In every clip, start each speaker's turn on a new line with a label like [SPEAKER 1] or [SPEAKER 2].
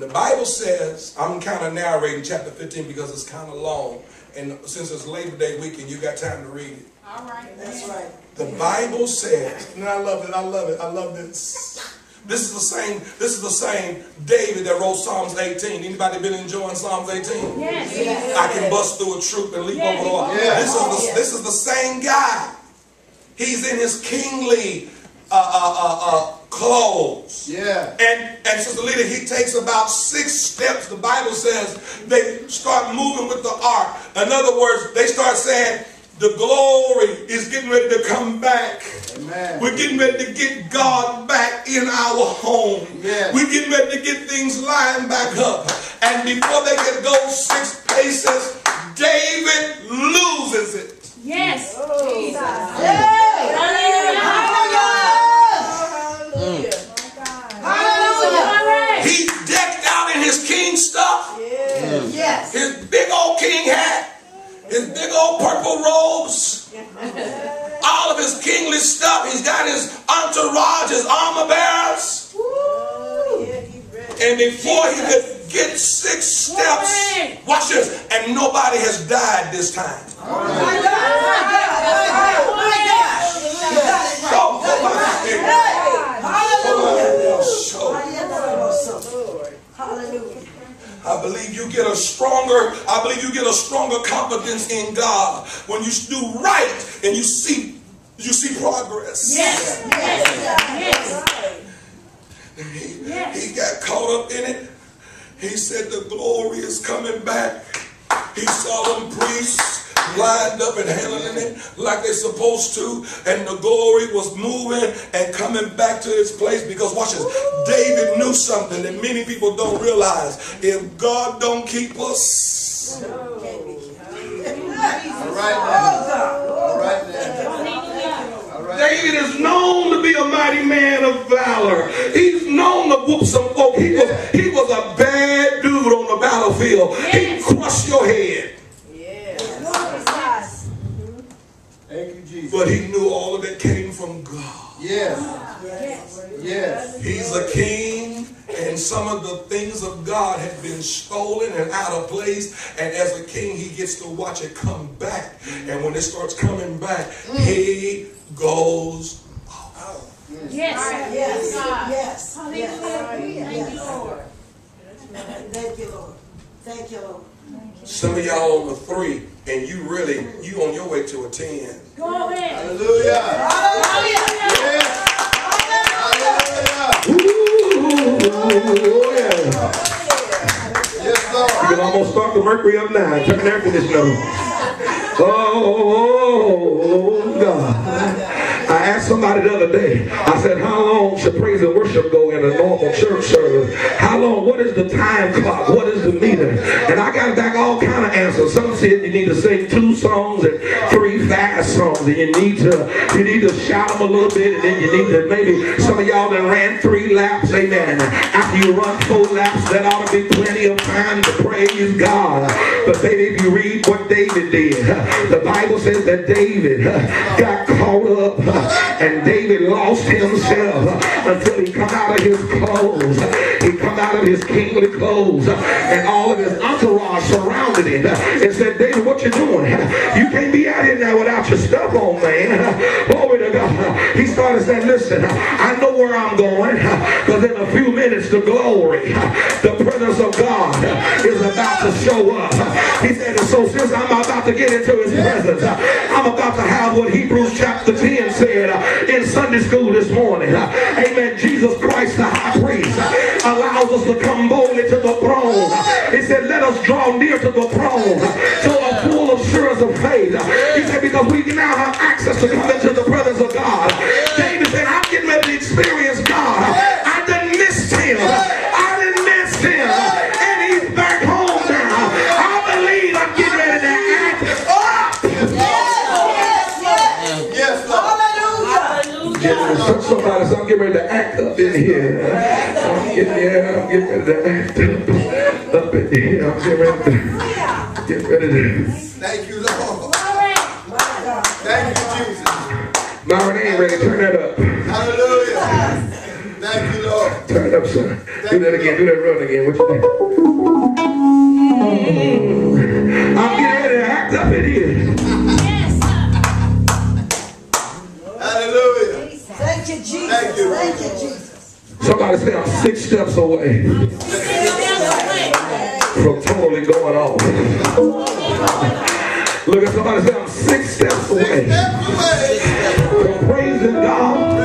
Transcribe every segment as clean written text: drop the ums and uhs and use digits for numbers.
[SPEAKER 1] the Bible says, I'm kind of narrating chapter 15 because it's kind of long. And since it's Labor Day weekend, you got time to read it.
[SPEAKER 2] All right.
[SPEAKER 3] That's right.
[SPEAKER 1] The Bible says, and I love it, I love it, I love this. This is the same David that wrote Psalms 18. Anybody been enjoying Psalms 18?
[SPEAKER 2] Yes.
[SPEAKER 1] I can bust through a troop and leap over the wall. This is the same guy. He's in his kingly clothes.
[SPEAKER 4] Yeah.
[SPEAKER 1] And Sister Lita, he takes about 6 steps. The Bible says they start moving with the ark. In other words, they start saying, the glory is getting ready to come back.
[SPEAKER 4] Amen.
[SPEAKER 1] We're getting ready to get God back in our home.
[SPEAKER 4] Yes.
[SPEAKER 1] We're getting ready to get things lined back up. And before they get those 6 paces, David loses it.
[SPEAKER 2] Yes.
[SPEAKER 3] Oh,
[SPEAKER 2] Jesus.
[SPEAKER 3] Hallelujah.
[SPEAKER 1] He's decked out in his king stuff.
[SPEAKER 3] Yes.
[SPEAKER 1] His big old king hat. His big old purple robes. All of his kingly stuff. He's got his entourage, his armor bearers. And before he could get 6 steps, watch this, and nobody has died this time. I believe you get a stronger confidence in God when you do right and you see progress.
[SPEAKER 2] Yes.
[SPEAKER 1] He got caught up in it. He said the glory is coming back. He saw them priests lined up and handling it like they're supposed to, and the glory was moving and coming back to its place, because watch this, David knew something that many people don't realize. If God don't keep us,
[SPEAKER 4] All right now.
[SPEAKER 1] David is known to be a mighty man of valor. He's known to whoop some folk. He was a bad dude on the battlefield. He crushed your head.
[SPEAKER 4] Thank you, Jesus.
[SPEAKER 1] But he knew all of it came from God.
[SPEAKER 4] Yes. Yes.
[SPEAKER 1] He's a king, and some of the things of God have been stolen and out of place. And as a king, he gets to watch it come back. And when it starts coming back, he goes out.
[SPEAKER 2] Yes.
[SPEAKER 3] Thank you, Lord. Thank you, Lord.
[SPEAKER 1] Some of y'all on the 3, and you on your way to a 10.
[SPEAKER 2] Go ahead.
[SPEAKER 4] Hallelujah. Yes.
[SPEAKER 1] Ooh, yeah.
[SPEAKER 4] Yes, Lord.
[SPEAKER 1] You can almost start the mercury up now. Turn the air conditioner on. Oh, God. I asked somebody the other day, I said, how long should praise and worship go in a normal church service? How long? What is the time clock? What is the meter? And I got back all kind of answers. Some said you need to sing 2 songs and 3 fast songs, and you need to shout them a little bit, and then you need to, maybe some of y'all that ran 3 laps, amen. After you run 4 laps, that ought to be plenty of time to praise God. But baby, if you read what David did, the Bible says that David got caught up, and David lost himself until he come out of his clothes. He come out of his kingly clothes, and all of his entourage surrounded him and said, David, what you doing? You can't be out here now without your stuff on, man. Glory to God. He started saying, listen, I know where I'm going, because in a few minutes the glory, the presence of God is about to show up. He said, so since I'm about to get into his presence, I'm about to have what Hebrews chapter 10 said in Sunday school this morning. Amen. Jesus Christ, the high priest, allows us to come boldly to the throne. He said, let us draw near to the throne to a full assurance of faith. He said, because we now have access to come into the presence of God. David said, I'm getting ready to experience God. I done missed him. I didn't miss him. And he's back home now. I believe I'm getting ready to act up.
[SPEAKER 4] Yes, Lord.
[SPEAKER 1] Somebody said, I'm getting ready to act up in here. I'm getting ready to act up in here. I'm getting ready to.
[SPEAKER 4] Thank you, Lord. Thank you, Jesus.
[SPEAKER 1] Myron ain't ready. Turn that up.
[SPEAKER 4] Hallelujah. Thank you, Lord. Lord.
[SPEAKER 1] Turn it up, son. Do that again. Do that run again. What you think? I'm getting ready to act up in here.
[SPEAKER 4] Hallelujah.
[SPEAKER 3] Thank you, Jesus.
[SPEAKER 4] Thank you.
[SPEAKER 3] Thank you, Jesus.
[SPEAKER 1] Somebody say I'm 6 steps away from totally going off. Look at somebody say I'm 6 steps away from praising God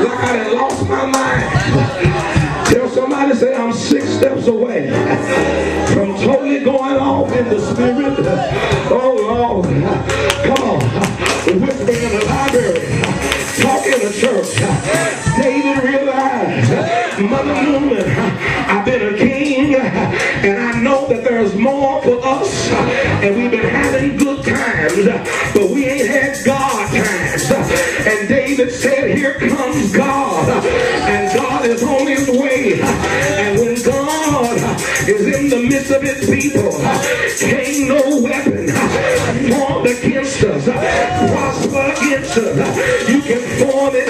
[SPEAKER 1] like I done lost my mind. Tell somebody say I'm 6 steps away from totally going off in the spirit. Oh Lord, come on, whispering in the library, talking in the church. David realized, Mother Newman, I've been a king, and I know that there's more for us, and we've been having good times, but we ain't had God times. And David said, here comes God, and God is on his way. And when God is in the midst of his people, ain't no weapon formed against us, prosper against us. You can form it,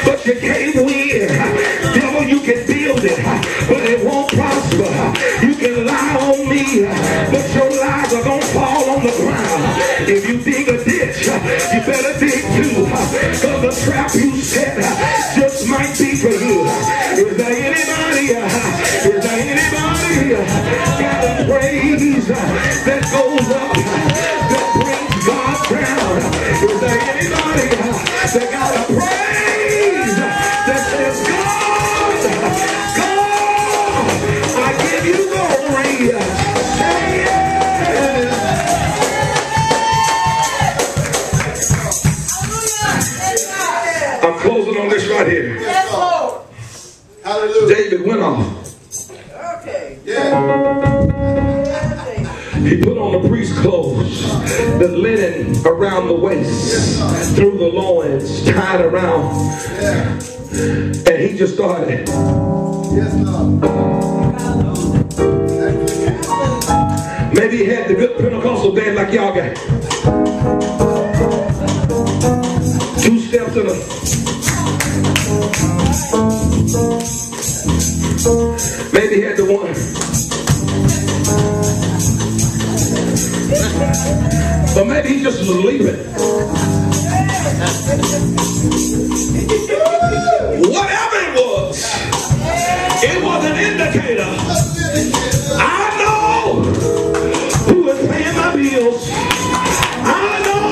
[SPEAKER 1] but you can't win. Devil, you can build it, but it won't prosper. You can lie on me, but your lies are gonna fall on the ground. If you dig a ditch, you better dig two, because the trap you set just might be for you. Is there anybody got a praise that goes up, that brings God down? Is there anybody that got a praise that says, God, I give you glory? Say yes. I'm closing on this right here.
[SPEAKER 3] Yes, Lord.
[SPEAKER 4] Hallelujah.
[SPEAKER 1] David went off.
[SPEAKER 3] Okay.
[SPEAKER 4] Yeah.
[SPEAKER 1] He put on the priest's clothes, the linen around the waist, through the loins, tied around,
[SPEAKER 4] Yeah.
[SPEAKER 1] and he just started.
[SPEAKER 4] Yes, Lord. Thank you.
[SPEAKER 1] Maybe he had the good Pentecostal dance like y'all got. 2 steps in a. Maybe he had the one. But maybe he just was leaving. Whatever it was an indicator. I know who is paying my bills. I know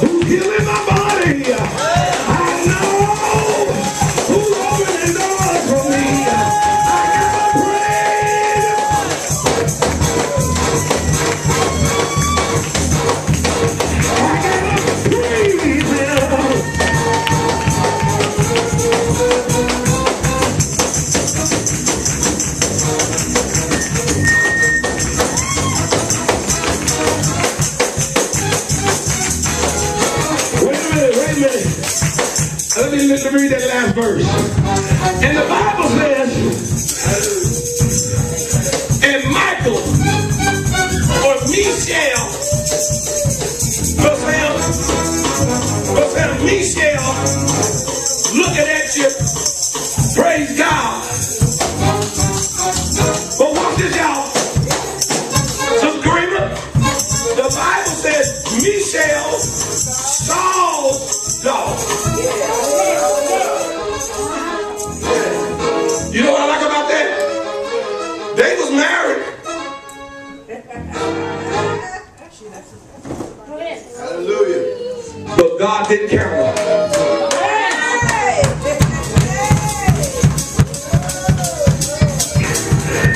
[SPEAKER 1] who's healing my body. I know who's opening doors for me. I gotta praise. I gotta praise him. Let me read that last verse. And the Bible says, and Michael or Michelle, Michelle, looking at you, praise God. But watch this, y'all. Agreement. The Bible says Michelle Saul's daughter. You know what I like about that? They was married.
[SPEAKER 4] Hallelujah.
[SPEAKER 1] But God didn't count her.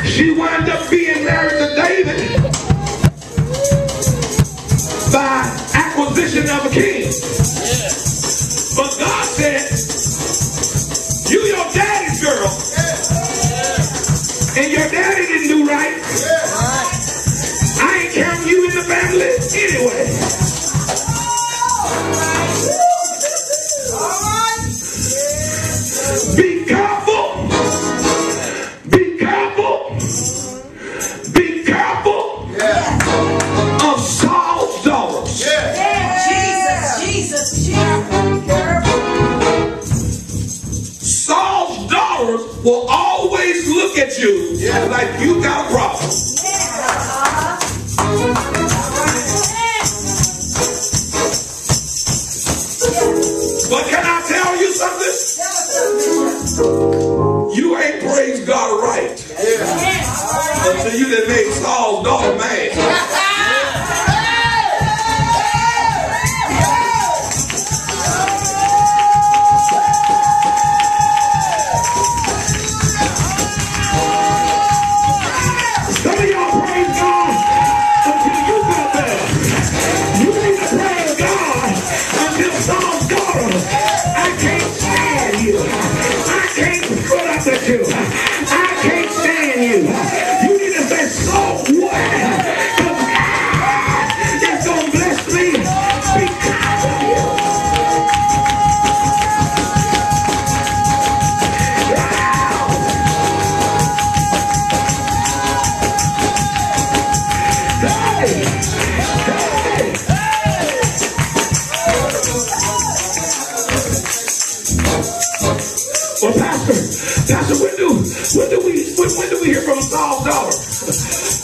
[SPEAKER 1] She wound up being married to David by acquisition of a king. But God said, you your daddy's girl. And your daddy didn't do right. I ain't counting you in the family anyway. Be careful. Be careful. Be careful of Saul's daughters.
[SPEAKER 3] Jesus.
[SPEAKER 1] Saul's you like you got a problem. But can I tell you something? You ain't praised God right until you done made Saul's daughter mad. Some of y'all praise God until you got there. You need to praise God until Saul's daughter, I can't stand you. I can't put up with you. I can't stand you. You need to say, so what? Because God is going to bless me because of you. Well, Pastor, when do we hear from Saul's daughter?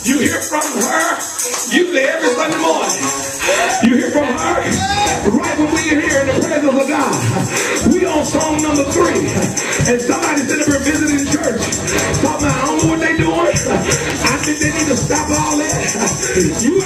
[SPEAKER 1] You hear from her usually every Sunday morning. You hear from her right when we are here in the presence of God. We on song number 3, and somebody sitting up here visiting church talking about, I don't know what they doing. I think they need to stop all that. You